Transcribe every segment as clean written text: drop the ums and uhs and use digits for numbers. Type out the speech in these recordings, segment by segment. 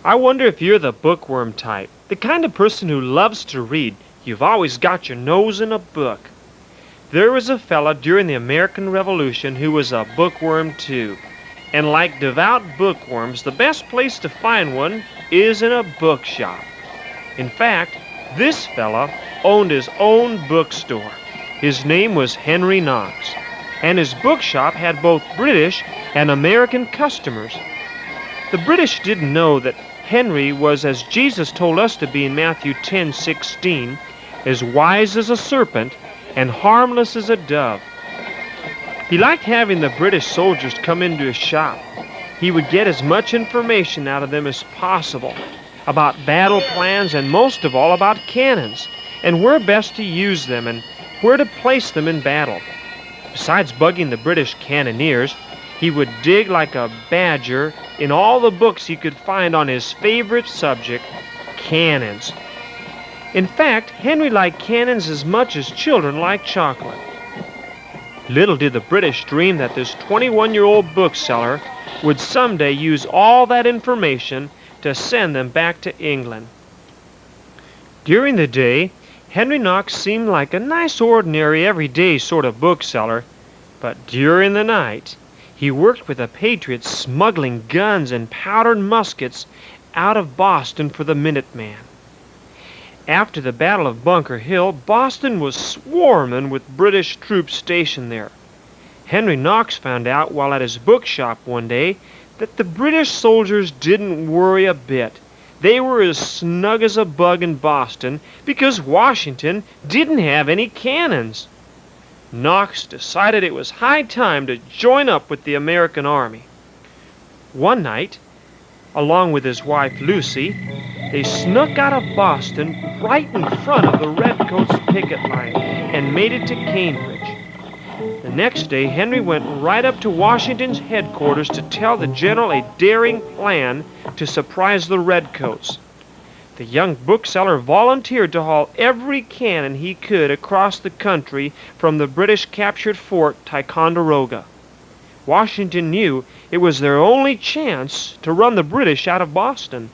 I wonder if you're the bookworm type, the kind of person who loves to read. You've always got your nose in a book. There was a fella during the American Revolution who was a bookworm too. And like devout bookworms, the best place to find one is in a bookshop. In fact, this fella owned his own bookstore. His name was Henry Knox, and his bookshop had both British and American customers. The British didn't know that Henry was, as Jesus told us to be in Matthew 10:16, as wise as a serpent and harmless as a dove. He liked having the British soldiers come into his shop. He would get as much information out of them as possible about battle plans and most of all about cannons and where best to use them and where to place them in battle. Besides bugging the British cannoneers, he would dig like a badger in all the books he could find on his favorite subject, cannons. In fact, Henry liked cannons as much as children like chocolate. Little did the British dream that this 21-year-old bookseller would someday use all that information to send them back to England. During the day, Henry Knox seemed like a nice, ordinary, everyday sort of bookseller, but during the night, he worked with the Patriots smuggling guns and powdered muskets out of Boston for the Minuteman. After the Battle of Bunker Hill, Boston was swarming with British troops stationed there. Henry Knox found out while at his bookshop one day that the British soldiers didn't worry a bit. They were as snug as a bug in Boston because Washington didn't have any cannons. Knox decided it was high time to join up with the American army. One night, along with his wife Lucy, they snuck out of Boston right in front of the Redcoats' picket line and made it to Cambridge. The next day, Henry went right up to Washington's headquarters to tell the general a daring plan to surprise the Redcoats. The young bookseller volunteered to haul every cannon he could across the country from the British-captured fort Ticonderoga. Washington knew it was their only chance to run the British out of Boston.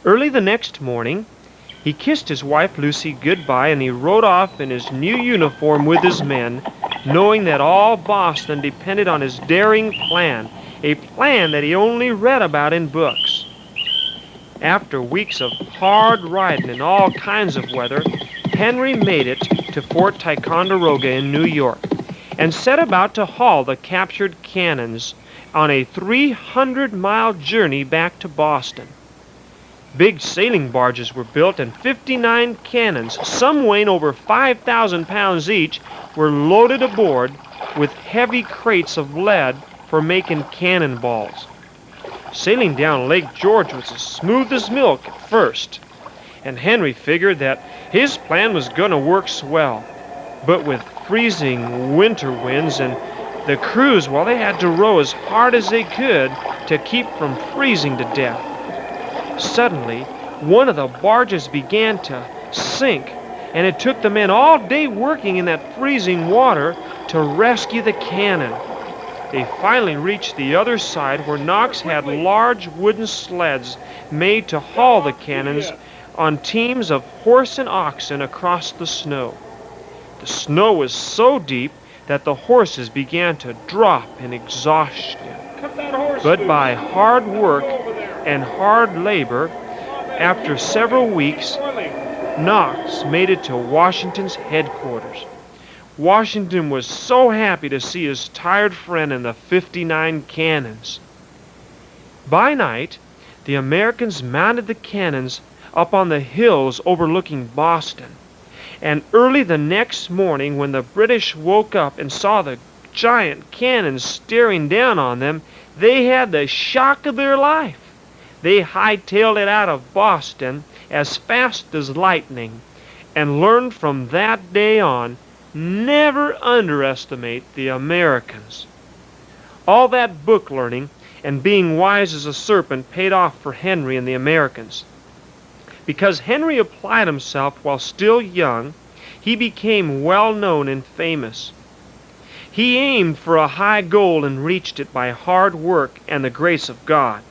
Early the next morning, he kissed his wife Lucy goodbye and he rode off in his new uniform with his men, knowing that all Boston depended on his daring plan, a plan that he only read about in books. After weeks of hard riding in all kinds of weather, Henry made it to Fort Ticonderoga in New York and set about to haul the captured cannons on a 300-mile journey back to Boston. Big sailing barges were built and 59 cannons, some weighing over 5,000 pounds each, were loaded aboard with heavy crates of lead for making cannonballs. Sailing down Lake George was as smooth as milk at first, and Henry figured that his plan was going to work swell. But with freezing winter winds and the crews, well, they had to row as hard as they could to keep from freezing to death. Suddenly, one of the barges began to sink, and it took the men all day working in that freezing water to rescue the cannon. They finally reached the other side where Knox had large wooden sleds made to haul the cannons on teams of horse and oxen across the snow. The snow was so deep that the horses began to drop in exhaustion. But by hard work and hard labor, after several weeks, Knox made it to Washington's headquarters. Washington was so happy to see his tired friend and the 59 cannons. By night, the Americans mounted the cannons up on the hills overlooking Boston. And early the next morning, when the British woke up and saw the giant cannons staring down on them, they had the shock of their life. They hightailed it out of Boston as fast as lightning and learned from that day on, never underestimate the Americans. All that book learning and being wise as a serpent paid off for Henry and the Americans. Because Henry applied himself while still young, he became well known and famous. He aimed for a high goal and reached it by hard work and the grace of God.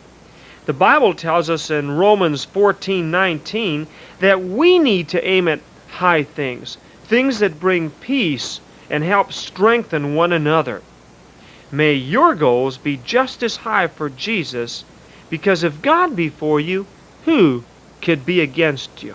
The Bible tells us in Romans 14:19 that we need to aim at high things, things that bring peace and help strengthen one another. May your goals be just as high for Jesus, because if God be for you, who could be against you?